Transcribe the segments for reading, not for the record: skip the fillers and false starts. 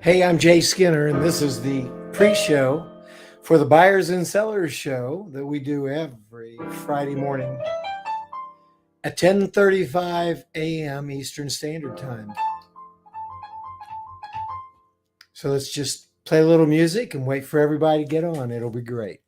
Hey, I'm Jay Skinner, and this is the pre-show for the Buyers and Sellers Show that we do every Friday morning at 10:35 a.m. Eastern Standard Time. So let's just play a little music and wait for everybody to get on. It'll be great.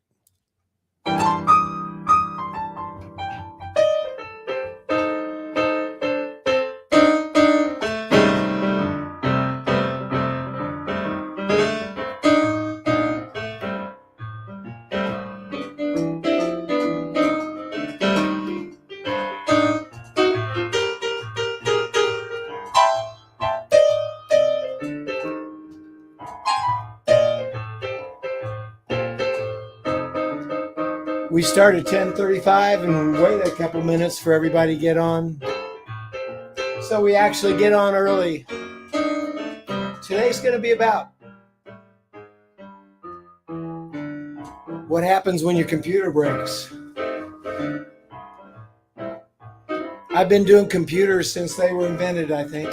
We start at 10:35 and wait a couple minutes for everybody to get on. So we actually get on early. Today's going to be about what happens when your computer breaks. I've been doing computers since they were invented, I think.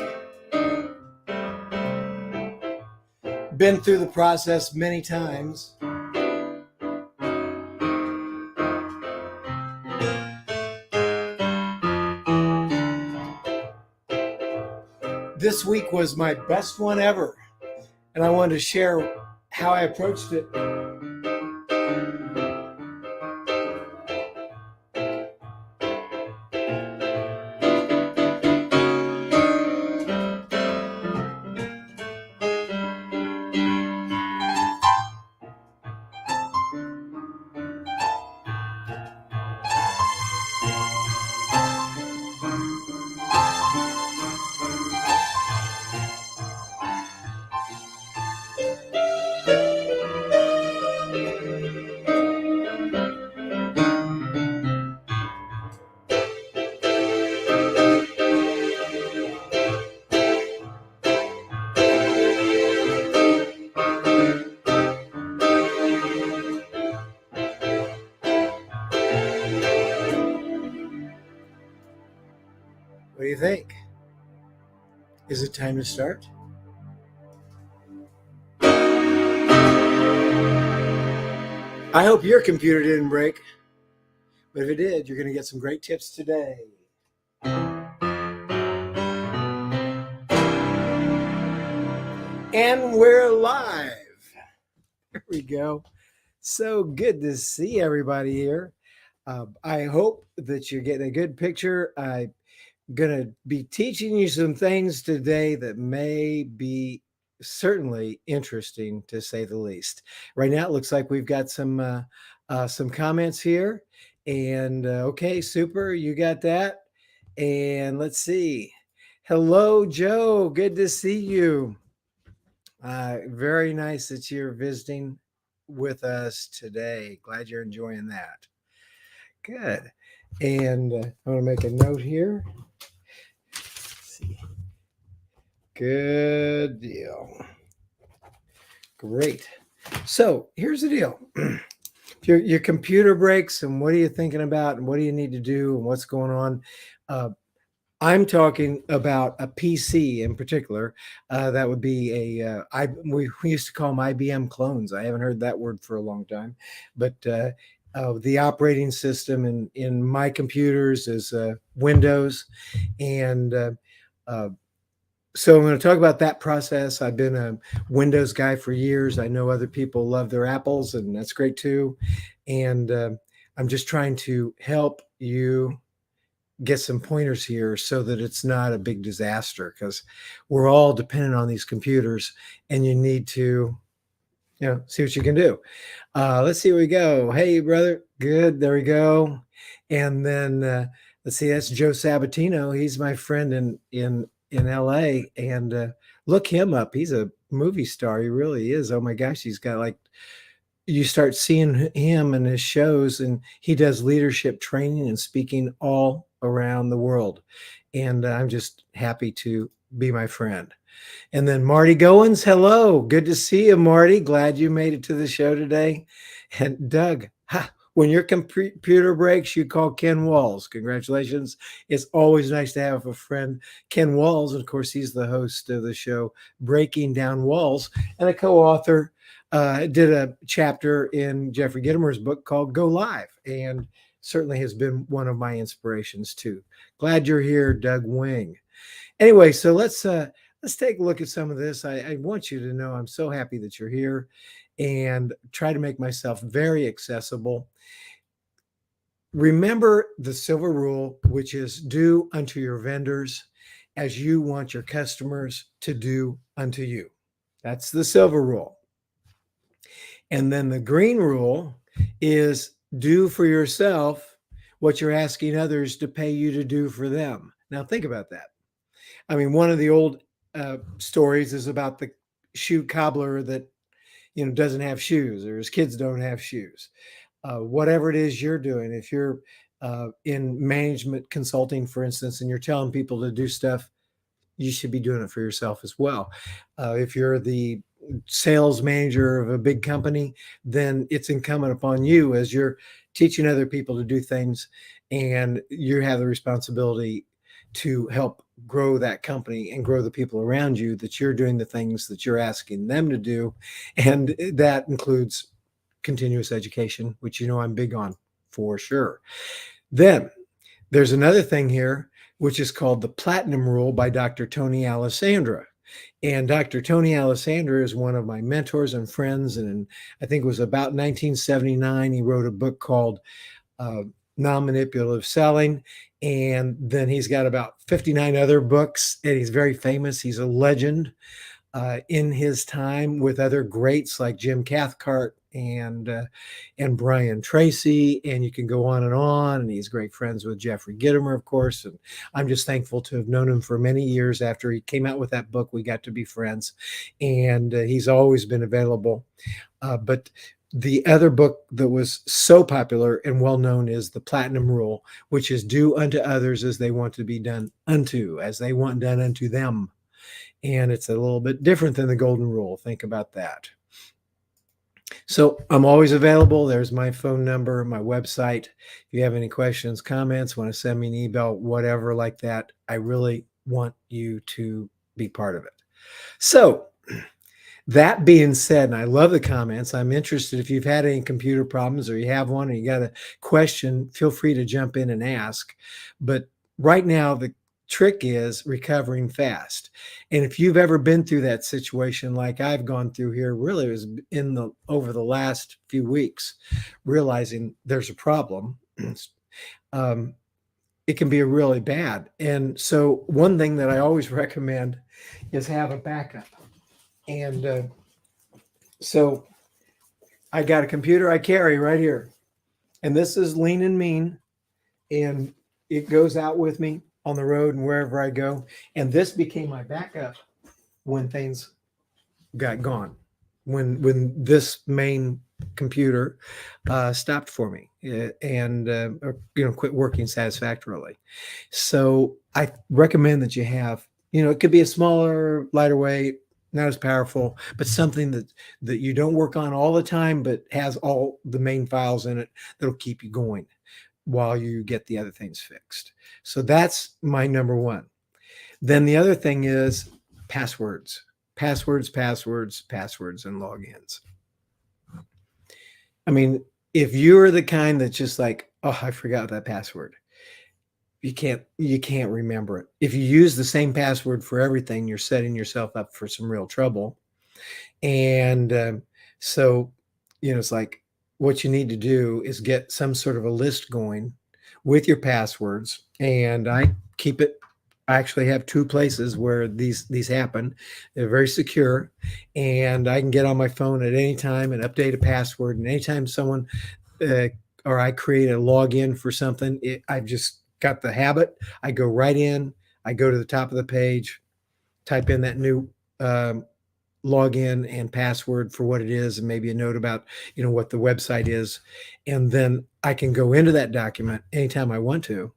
Been through the process many times. This week was my best one ever, and I wanted to share how I approached it. What do you think? Is it time to start? I hope your computer didn't break, but if it did, you're going to get some great tips today. And we're live. There we go. So good to see everybody here. I hope that you're getting a good picture. I'm going to be teaching you some things today that may be certainly interesting, to say the least. Right now, it looks like we've got some comments here. And okay, super, you got that. And let's see. Hello, Joe. Good to see you. Very nice that you're visiting with us today. Glad you're enjoying that. Good. And I want to make a note here. Let's see. Good deal. Great. So here's the deal. Your computer breaks, and what are you thinking about, and what do you need to do, and what's going on? I'm talking about a PC in particular. That would be we used to call them IBM clones. I haven't heard that word for a long time, but the operating system in my computers is Windows, and so I'm going to talk about that process. I've been a Windows guy for years. I know other people love their Apples, and that's great too. And I'm just trying to help you get some pointers here so that it's not a big disaster, because we're all dependent on these computers, and you need to, see what you can do. Let's see where we go. Hey, brother. Good. There we go. And then let's see. That's Joe Sabatino. He's my friend in LA, and look him up. He's a movie star. He really is. Oh my gosh. He's got you start seeing him and his shows, and he does leadership training and speaking all around the world. And I'm just happy to be my friend. And then Marty Goins, hello. Good to see you, Marty. Glad you made it to the show today. And Doug, When your computer breaks, you call Ken Walls. Congratulations. It's always nice to have a friend. Ken Walls, of course, he's the host of the show Breaking Down Walls and a co-author. Did a chapter in Jeffrey Gitomer's book called Go Live, and certainly has been one of my inspirations too. Glad you're here, Doug Wing. Anyway, so let's take a look at some of this. I want you to know I'm so happy that you're here, and try to make myself very accessible. Remember the silver rule, which is do unto your vendors as you want your customers to do unto you. That's the silver rule. And then the green rule is do for yourself what you're asking others to pay you to do for them. Now, think about that. I mean, one of the old stories is about the shoe cobbler that doesn't have shoes, or his kids don't have shoes. Whatever it is you're doing, if you're in management consulting, for instance, and you're telling people to do stuff, you should be doing it for yourself as well. If you're the sales manager of a big company, then it's incumbent upon you, as you're teaching other people to do things, and you have the responsibility to help grow that company and grow the people around you, that you're doing the things that you're asking them to do. And that includes continuous education, which I'm big on for sure. Then there's another thing here, which is called the Platinum Rule by Dr. Tony Alessandra. And Dr. Tony Alessandra is one of my mentors and friends. And I think it was about 1979, he wrote a book called Non-Manipulative Selling. And then he's got about 59 other books, and he's very famous. He's a legend in his time, with other greats like Jim Cathcart and Brian Tracy, and you can go on. And he's great friends with Jeffrey Gitomer, of course. And I'm just thankful to have known him for many years. After he came out with that book, we got to be friends, and he's always been available. But the other book that was so popular and well known is the Platinum Rule, which is do unto others as they want to be done unto, as they want done unto them. And it's a little bit different than the Golden Rule. Think about that. So I'm always available. There's my phone number, my website. If you have any questions, comments, want to send me an email, whatever like that, I really want you to be part of it. So that being said, and I love the comments, I'm interested if you've had any computer problems, or you have one, or you got a question, feel free to jump in and ask. But right now, the trick is recovering fast. And if you've ever been through that situation like I've gone through here, really it was over the last few weeks, realizing there's a problem. It can be really bad. And so one thing that I always recommend is have a backup. And so I got a computer I carry right here, and this is Lean and Mean, and it goes out with me on the road and wherever I go. And this became my backup when things got gone, when this main computer stopped for me and quit working satisfactorily. So I recommend that you have, it could be a smaller, lighter weight, not as powerful, but something that you don't work on all the time, but has all the main files in it that'll keep you going while you get the other things fixed. So that's my number one. Then the other thing is passwords, and logins. I mean, if you're the kind that's just like, oh, I forgot that password, you can't remember it. If you use the same password for everything, you're setting yourself up for some real trouble. And so, it's like, what you need to do is get some sort of a list going with your passwords. And I actually have two places where these happen. They're very secure, and I can get on my phone at any time and update a password. And anytime someone or I create a login for something, I've just got the habit. I go right in, I go to the top of the page, type in that new login and password for what it is, and maybe a note about what the website is, and then I can go into that document anytime I want to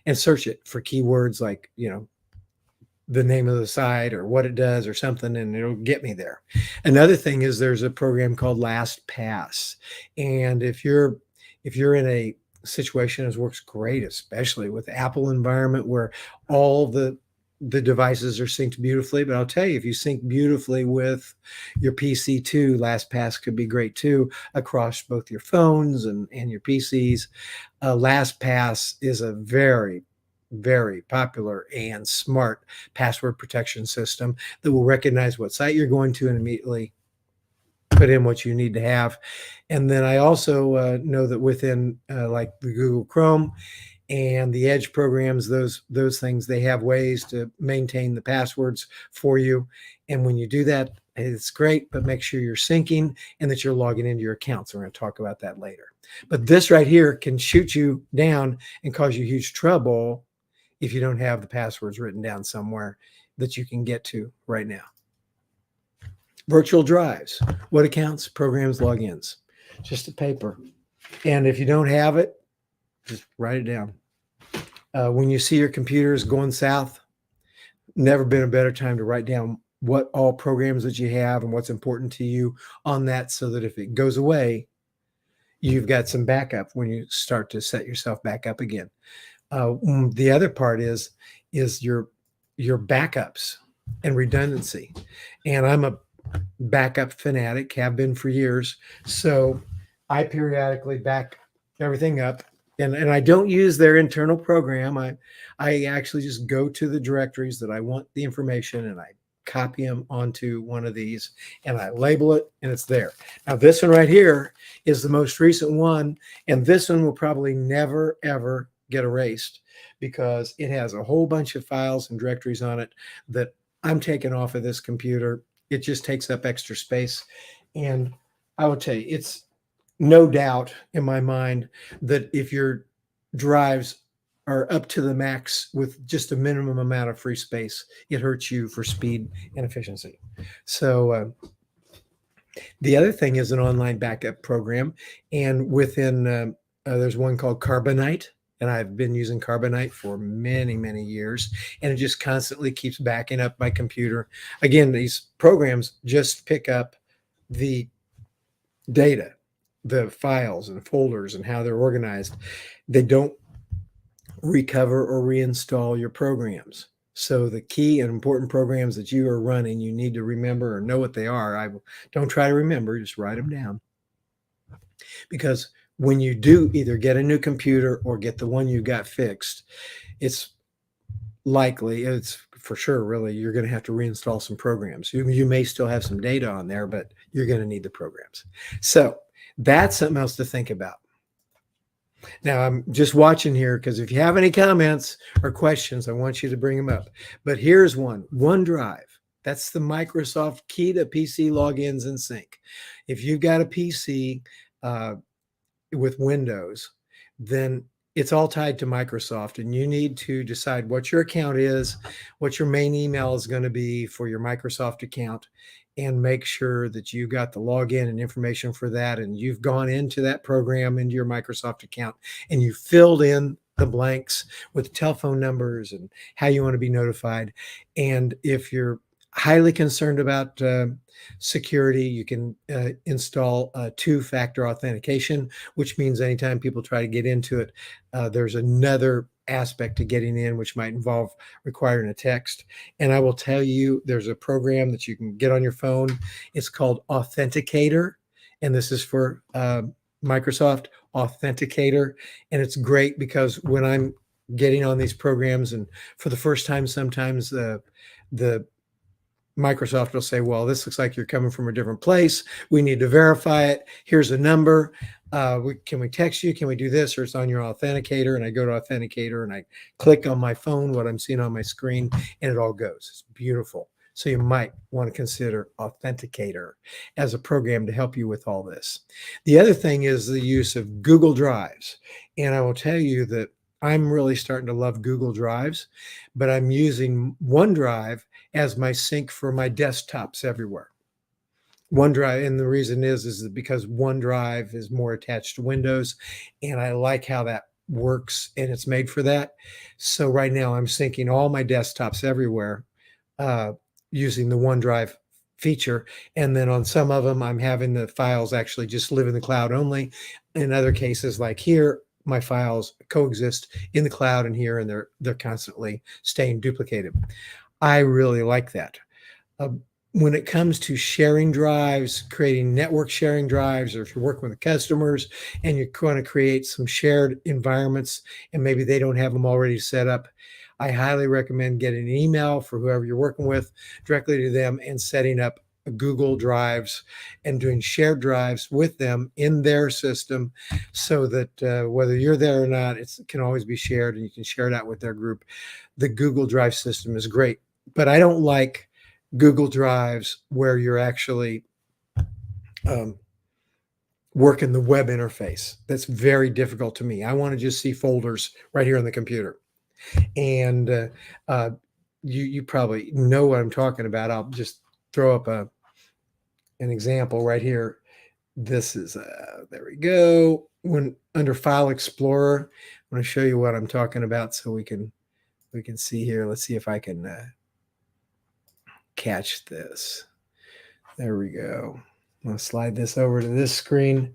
and search it for keywords like the name of the site or what it does or something, and it'll get me there. Another thing is there's a program called Lastpass, and if you're if you're in a situation, as works great, especially with Apple environment where all the devices are synced beautifully. But I'll tell you, if you sync beautifully with your PC too, LastPass could be great too, across both your phones and your PCs. LastPass is a very, very popular and smart password protection system that will recognize what site you're going to and immediately put in what you need to have. And then I also know that within like the Google Chrome and the Edge programs, those things, they have ways to maintain the passwords for you. And when you do that, it's great, but make sure you're syncing and that you're logging into your accounts. We're going to talk about that later. But this right here can shoot you down and cause you huge trouble if you don't have the passwords written down somewhere that you can get to right now. Virtual drives, what accounts, programs, logins, just a paper. And if you don't have it, just write it down. When you see your computers going south, never been a better time to write down what all programs that you have and what's important to you on that, so that if it goes away, you've got some backup when you start to set yourself back up again. The other part is your backups and redundancy. And I'm a backup fanatic, have been for years. So I periodically back everything up. And I don't use their internal program. I actually just go to the directories that I want the information, and I copy them onto one of these and I label it, and it's there. Now this one right here is the most recent one, and this one will probably never ever get erased because it has a whole bunch of files and directories on it that I'm taking off of this computer. It just takes up extra space. And I will tell you, it's no doubt in my mind that if your drives are up to the max with just a minimum amount of free space, it hurts you for speed and efficiency. So the other thing is an online backup program. And within, there's one called Carbonite. And I've been using Carbonite for many, many years. And it just constantly keeps backing up my computer. Again, these programs just pick up the data, the files and folders and how they're organized. They don't recover or reinstall your programs. So the key and important programs that you are running, you need to remember or know what they are. Don't try to remember, just write them down. Because when you do either get a new computer or get the one you got fixed, it's for sure, really, you're going to have to reinstall some programs. You may still have some data on there, but you're going to need the programs. So that's something else to think about. Now, I'm just watching here because if you have any comments or questions, I want you to bring them up. But here's one, OneDrive. That's the Microsoft key to PC logins and sync. If you've got a PC with Windows, then it's all tied to Microsoft, and you need to decide what your account is, what your main email is going to be for your Microsoft account, and make sure that you got the login and information for that, and you've gone into that program, into your Microsoft account, and you filled in the blanks with telephone numbers and how you want to be notified. And if you're highly concerned about security, you can install two-factor authentication, which means anytime people try to get into it, there's another aspect to getting in, which might involve requiring a text. And I will tell you, there's a program that you can get on your phone. It's called Authenticator, and this is for Microsoft Authenticator. And it's great because when I'm getting on these programs, and for the first time, sometimes the Microsoft will say, well, this looks like you're coming from a different place. We need to verify it. Here's a number. Can we text you? Can we do this? Or it's on your Authenticator. And I go to Authenticator and I click on my phone, what I'm seeing on my screen, and it all goes. It's beautiful. So you might want to consider Authenticator as a program to help you with all this. The other thing is the use of Google Drives. And I will tell you that I'm really starting to love Google Drives, but I'm using OneDrive as my sync for my desktops everywhere. OneDrive, and the reason is because OneDrive is more attached to Windows, and I like how that works, and it's made for that. So right now I'm syncing all my desktops everywhere using the OneDrive feature. And then on some of them, I'm having the files actually just live in the cloud only. in other cases, like here, my files coexist in the cloud and here, and they're constantly staying duplicated. I really like that. Uh, when it comes to sharing drives, creating network sharing drives, or if you're working with customers and you're going to create some shared environments and maybe they don't have them already set up, I highly recommend getting an email for whoever you're working with directly to them and setting up Google Drives and doing shared drives with them in their system so that whether you're there or not, it can always be shared and you can share it out with their group. The Google Drive system is great, but I don't like Google Drives where you're actually um, working the web interface. That's very difficult to me. I want to just see folders right here on the computer. And you probably know what I'm talking about. I'll just throw up an example right here. This is there we go. When under File Explorer, I'm going to show you what I'm talking about so we can see here. Let's see if I can catch this. There we go. I'm going to slide this over to this screen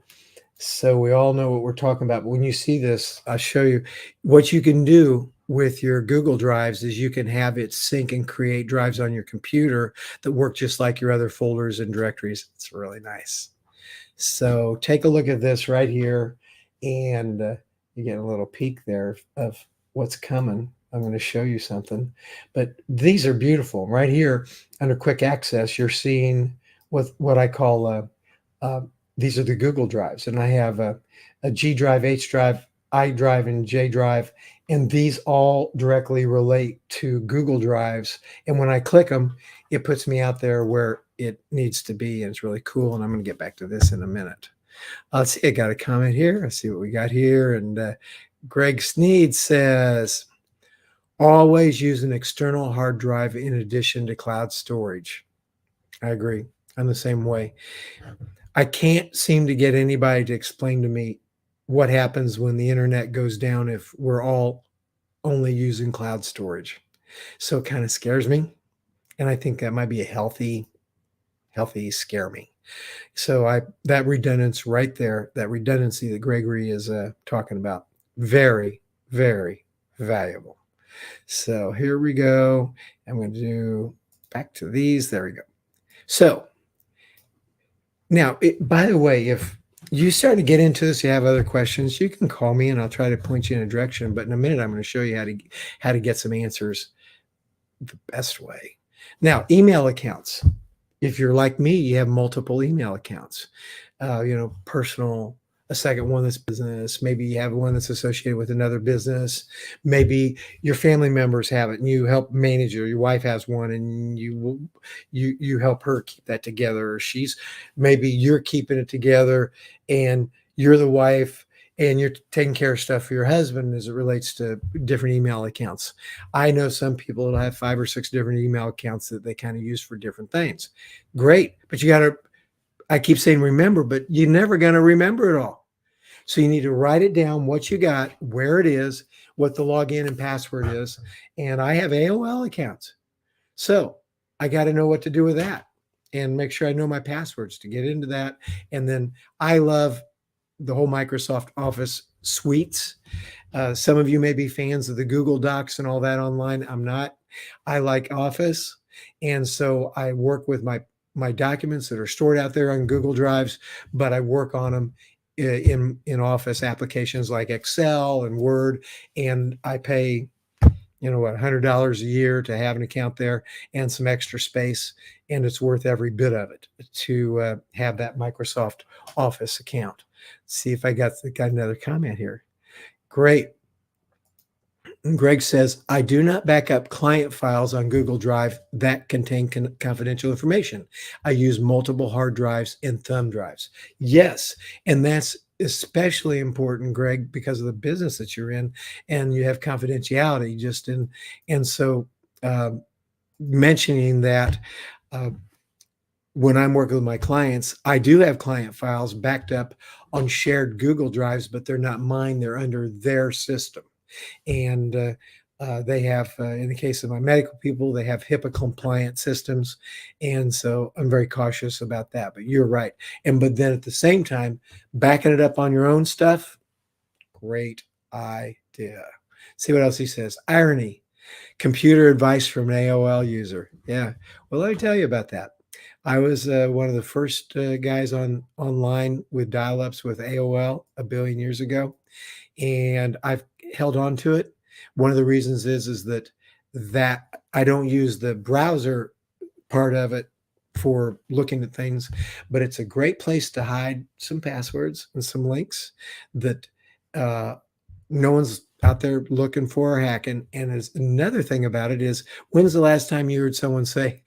so we all know what we're talking about. But when you see this, I'll show you what you can do with your Google Drives is you can have it sync and create drives on your computer that work just like your other folders and directories. It's really nice. So take a look at this right here, and you get a little peek there of what's coming. I'm going to show you something, but these are beautiful. Right here under Quick Access, you're seeing what I call these are the Google Drives, and I have a G drive, H drive, I drive, and J drive, and these all directly relate to Google Drives. And when I click them, it puts me out there where it needs to be, and it's really cool. And I'm going to get back to this in a minute. Let's see, I got a comment here. Let's see what we got here. And Greg Sneed says, always use an external hard drive in addition to cloud storage. I agree. I'm the same way. I can't seem to get anybody to explain to me what happens when the internet goes down if we're all only using cloud storage. So it kind of scares me. And I think that might be a healthy scare me. So that redundancy right there, that redundancy that Gregory is talking about, very, very valuable. So here we go. I'm going to do back to these. There we go. So now, by the way, if you start to get into this, you have other questions, you can call me and I'll try to point you in a direction. But in a minute, I'm going to show you how to get some answers the best way. Now, email accounts. If you're like me, you have multiple email accounts, personal, a second one that's business. Maybe you have one that's associated with another business. Maybe your family members have it and you help manage it, or your wife has one and you help her keep that together. Or maybe you're keeping it together and you're the wife and you're taking care of stuff for your husband as it relates to different email accounts. I know some people that have 5 or 6 different email accounts that they kind of use for different things. Great. But I keep saying remember, but you're never going to remember it all. So you need to write it down, what you got, where it is, what the login and password is. And I have AOL accounts. So I got to know what to do with that and make sure I know my passwords to get into that. And then I love the whole Microsoft Office suites. Some of you may be fans of the Google Docs and all that online. I'm not. I like Office. And so I work with my documents that are stored out there on Google Drives, but I work on them in Office applications like Excel and Word. And I pay, $100 a year to have an account there and some extra space. And it's worth every bit of it to have that Microsoft Office account. Let's see if I got another comment here. Great. Greg says, I do not back up client files on Google Drive that contain confidential information. I use multiple hard drives and thumb drives. Yes, and that's especially important, Greg, because of the business that you're in and you have confidentiality just in. And so mentioning that when I'm working with my clients, I do have client files backed up on shared Google Drives, but they're not mine. They're under their system. And They have, in the case of my medical people, they have HIPAA compliant systems. And so I'm very cautious about that. But you're right. But then at the same time, backing it up on your own stuff, great idea. See what else he says. Irony, computer advice from an AOL user. Yeah. Well, let me tell you about that. I was one of the first guys online with dial-ups with AOL a billion years ago, and I've held on to it. One of the reasons is that I don't use the browser part of it for looking at things, but it's a great place to hide some passwords and some links that uh, no one's out there looking for or hacking. And there's another thing about it is, when's the last time you heard someone say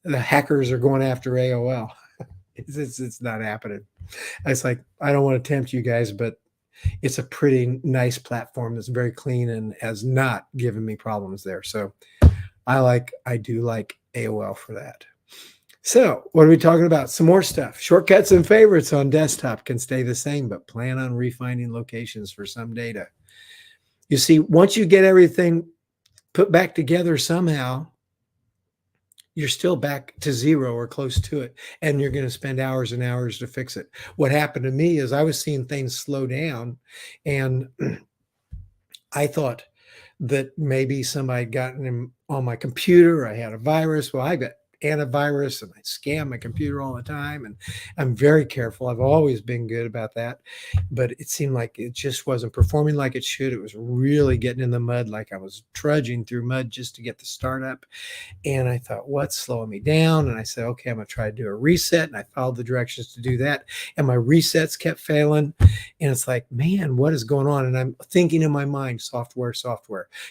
the hackers are going after AOL? It's not happening. It's like, I don't want to tempt you guys, but it's a pretty nice platform that's very clean and has not given me problems there. So I do like AOL for that. So what are we talking about? Some more stuff. Shortcuts and favorites on desktop can stay the same, but plan on refining locations for some data. You see, once you get everything put back together somehow, you're still back to zero or close to it, and you're going to spend hours and hours to fix it. What happened to me is I was seeing things slow down, and I thought that maybe somebody had gotten in on my computer. I had a virus. Well, I got antivirus and I scan my computer all the time. And I'm very careful. I've always been good about that. But it seemed like it just wasn't performing like it should. It was really getting in the mud, like I was trudging through mud just to get the startup. And I thought, what's slowing me down? And I said, okay, I'm going to try to do a reset. And I followed the directions to do that. And my resets kept failing. And it's like, man, what is going on? And I'm thinking in my mind, software,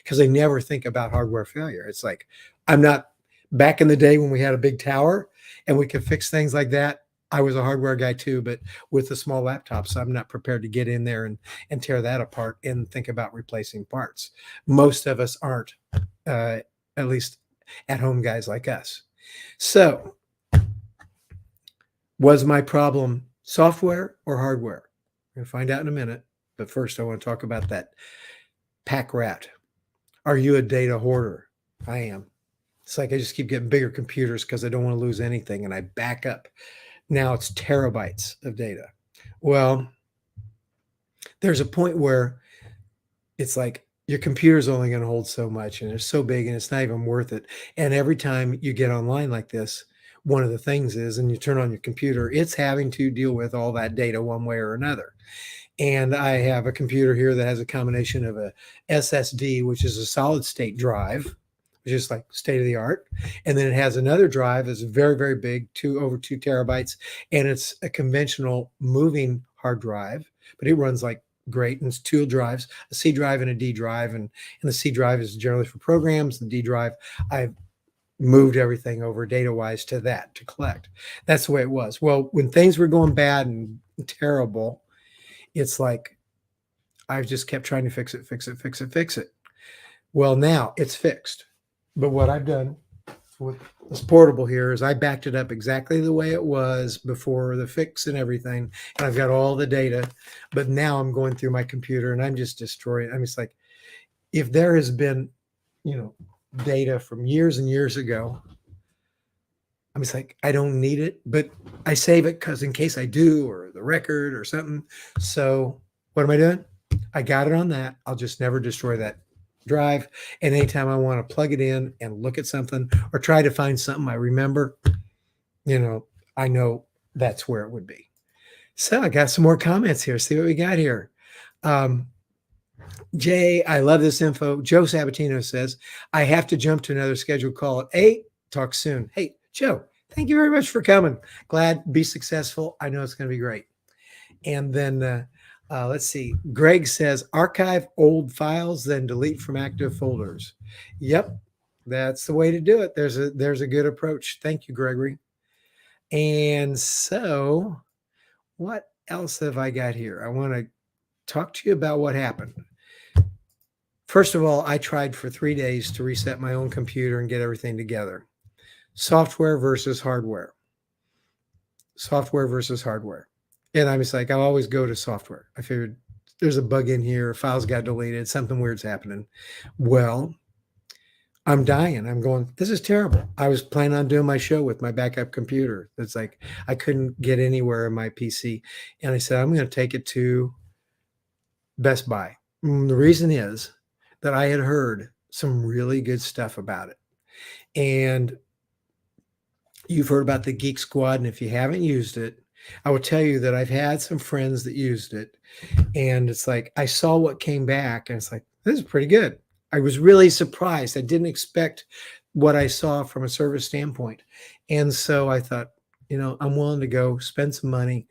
because I never think about hardware failure. It's like, I'm not back in the day when we had a big tower and we could fix things like that. I was a hardware guy too, but with the small laptops, I'm not prepared to get in there and tear that apart and think about replacing parts. Most of us aren't, at least at home guys like us. So was my problem software or hardware? We're going to find out in a minute. But first, I want to talk about that pack rat. Are you a data hoarder? I am. It's like I just keep getting bigger computers because I don't want to lose anything, and I back up. Now it's terabytes of data. Well, there's a point where it's like your computer's only going to hold so much, and it's so big and it's not even worth it. And every time you get online like this, one of the things is, and you turn on your computer, it's having to deal with all that data one way or another. And I have a computer here that has a combination of a SSD, which is a solid state drive, which is like state of the art. And then it has another drive that's very, very big, over 2 terabytes. And it's a conventional moving hard drive, but it runs like great. And it's 2 drives, a C drive and a D drive. And the C drive is generally for programs. The D drive, I've moved everything over data-wise to that to collect. That's the way it was. Well, when things were going bad and terrible, it's like I've just kept trying to fix it. Well, now it's fixed. But what I've done with this portable here is I backed it up exactly the way it was before the fix and everything. And I've got all the data. But now I'm going through my computer and I'm just destroying it. I mean, it's like, if there has been, data from years and years ago, I'm just like, I don't need it, but I save it because in case I do, or the record or something. So what am I doing? I got it on that. I'll just never destroy that drive. And anytime I want to plug it in and look at something or try to find something I remember, I know that's where it would be. So I got some more comments here. See what we got here. Jay, I love this info. Joe Sabatino says, I have to jump to another scheduled call at 8. Talk soon. Hey, Joe, thank you very much for coming. Glad, be successful. I know it's going to be great. And then let's see. Greg says, archive old files, then delete from active folders. Yep, that's the way to do it. There's a good approach. Thank you, Gregory. And so what else have I got here? I want to talk to you about what happened. First of all, I tried for 3 days to reset my own computer and get everything together. Software versus hardware. And I'm just like, I'll always go to software. I figured there's a bug in here, files got deleted, something weird's happening. Well, I'm dying. I'm going, this is terrible. I was planning on doing my show with my backup computer. It's like I couldn't get anywhere in my PC. And I said, I'm going to take it to Best Buy. The reason is that I had heard some really good stuff about it. And you've heard about the Geek Squad. And if you haven't used it, I will tell you that I've had some friends that used it. And it's like, I saw what came back and it's like, this is pretty good. I was really surprised. I didn't expect what I saw from a service standpoint. And so I thought, I'm willing to go spend some money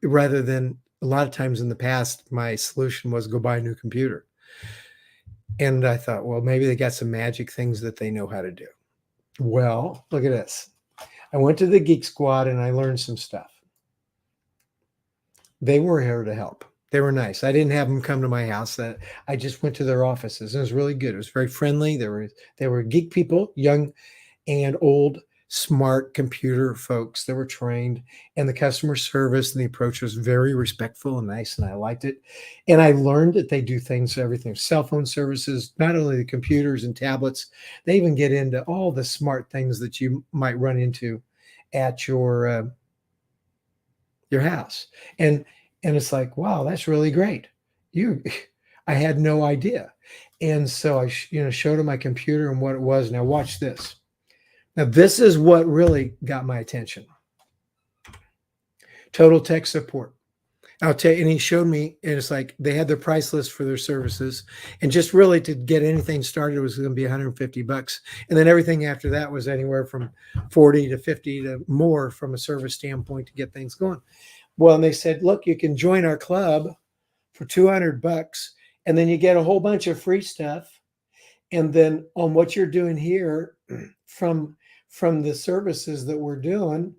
rather than a lot of times in the past, my solution was go buy a new computer. And I thought, well, maybe they got some magic things that they know how to do. Well, look at this. I went to the Geek Squad and I learned some stuff. They were here to help. They were nice. I didn't have them come to my house. I just went to their offices. And it was really good. It was very friendly. They were geek people, young and old, smart computer folks that were trained. And the customer service and the approach was very respectful and nice. And I liked it. And I learned that they do things, everything, cell phone services, not only the computers and tablets, they even get into all the smart things that you might run into at your house. And it's like, wow, that's really great. I had no idea. And so I, showed him my computer and what it was. Now watch this. Now this is what really got my attention. Total Tech Support. I'll tell you, and he showed me, and it's like they had their price list for their services, and just really to get anything started was going to be $150, and then everything after that was anywhere from 40 to 50 to more from a service standpoint to get things going. Well, and they said, look, you can join our club for $200, and then you get a whole bunch of free stuff, and then on what you're doing here from the services that we're doing,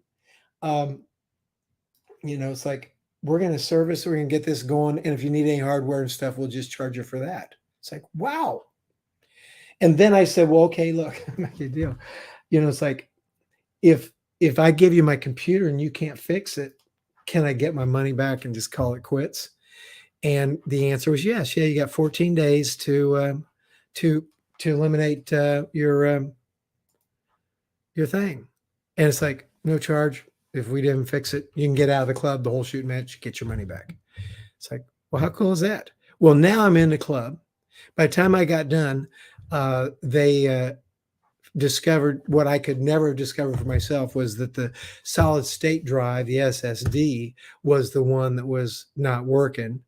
it's like, we're going to service, we're going to get this going. And if you need any hardware and stuff, we'll just charge you for that. It's like, wow. And then I said, well, okay, look, make a deal. It's like, if I give you my computer and you can't fix it, can I get my money back and just call it quits? And the answer was yes. Yeah, you got 14 days to eliminate your thing. And it's like, no charge. If we didn't fix it, you can get out of the club, the whole shooting match, get your money back. It's like, well, how cool is that? Well, now I'm in the club. By the time I got done, they discovered what I could never have discovered for myself was that the solid state drive, the SSD, was the one that was not working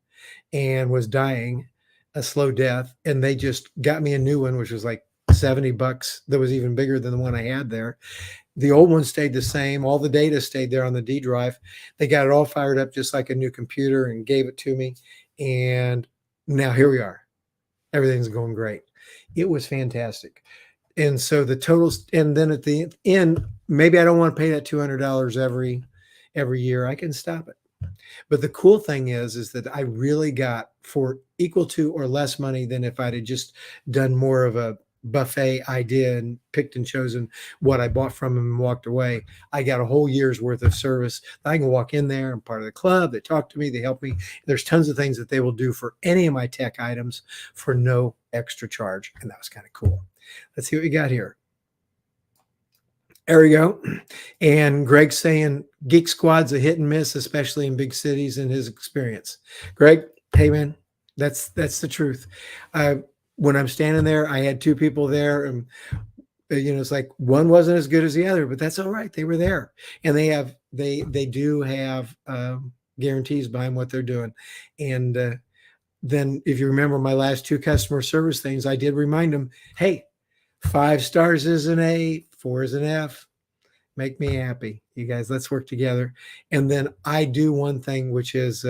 and was dying a slow death. And they just got me a new one, which was like $70 that was even bigger than the one I had there. The old one stayed the same. All the data stayed there on the D drive. They got it all fired up just like a new computer and gave it to me. And now here we are. Everything's going great. It was fantastic. And so the totals, and then at the end, maybe I don't want to pay that $200 every year. I can stop it. But the cool thing is that I really got for equal to or less money than if I'd have just done more of a buffet idea and picked and chosen what I bought from them and walked away. I got a whole year's worth of service. I can walk in there. I'm part of the club. They talk to me. They help me. There's tons of things that they will do for any of my tech items for no extra charge. And that was kind of cool. Let's see what we got here. There we go. And Greg's saying Geek Squad's a hit and miss, especially in big cities in his experience. Greg, hey man, that's the truth. When I'm standing there, I had two people there, and it's like one wasn't as good as the other, but that's all right. They were there, and they do have guarantees behind what they're doing. And then, if you remember my last two customer service things, I did remind them, hey, 5 stars is an A, 4 is an F. Make me happy, you guys. Let's work together. And then I do one thing, which is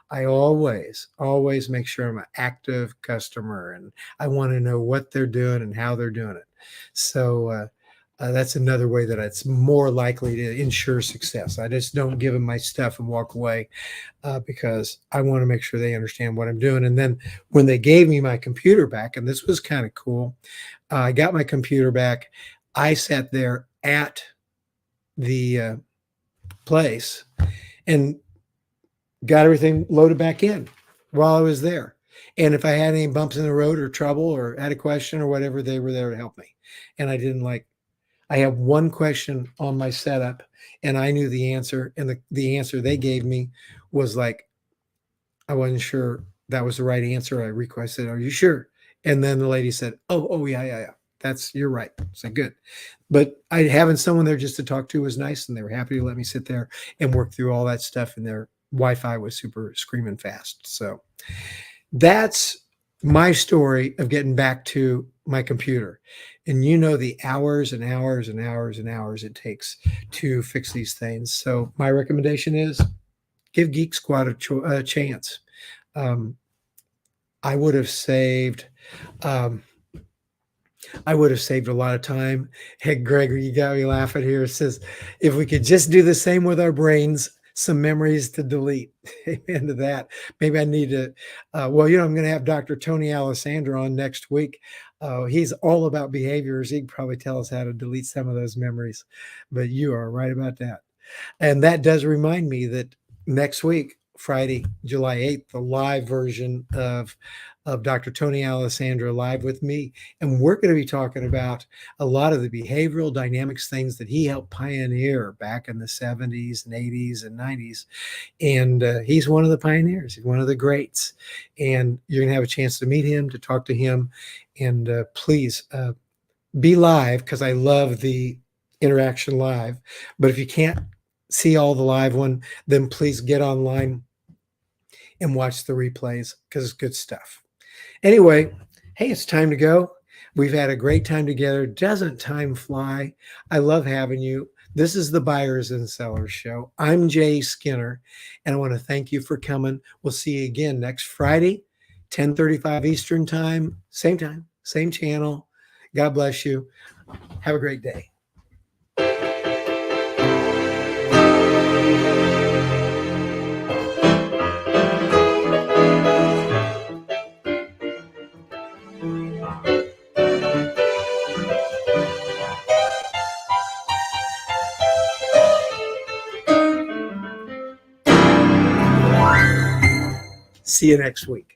I always make sure I'm an active customer, and I want to know what they're doing and how they're doing it. So that's another way that it's more likely to ensure success. I just don't give them my stuff and walk away because I want to make sure they understand what I'm doing. And then when they gave me my computer back, and this was kind of cool, I got my computer back. I sat there at the place and got everything loaded back in. while I was there. And if I had any bumps in the road or trouble or had a question or whatever, they were there to help me. And I didn't like, I have one question on my setup and I knew the answer. And the answer they gave me was like, I wasn't sure that was the right answer. I requested, are you sure? And then the lady said, oh, yeah. You're right. I said, good. But having someone there just to talk to was nice. And they were happy to let me sit there and work through all that stuff. And their Wi-Fi was super screaming fast. So that's my story of getting back to my computer. And you know, the hours and hours and hours and hours it takes to fix these things. So my recommendation is give Geek Squad a chance. I would have saved I would have saved a lot of time. Hey, Gregory, you got me laughing here. It says, if we could just do the same with our brains, some memories to delete. Amen to that. Maybe I need to, well, I'm going to have Dr. Tony Alessandro on next week. He's all about behaviors. He can probably tell us how to delete some of those memories, but you are right about that. And that does remind me that next week, Friday, July 8th, the live version of Dr. Tony Alessandro live with me. And we're going to be talking about a lot of the behavioral dynamics things that he helped pioneer back in the 70s and 80s and 90s. And he's one of the pioneers. He's one of the greats. And you're going to have a chance to meet him, to talk to him. And please be live, because I love the interaction live. But if you can't see all the live one, then please get online and watch the replays, because it's good stuff. Anyway, hey, it's time to go. We've had a great time together. Doesn't time fly? I love having you. This is the Buyers and Sellers Show. I'm Jay Skinner, and I want to thank you for coming. We'll see you again next Friday, 10:35 Eastern time, same channel. God bless you. Have a great day. See you next week.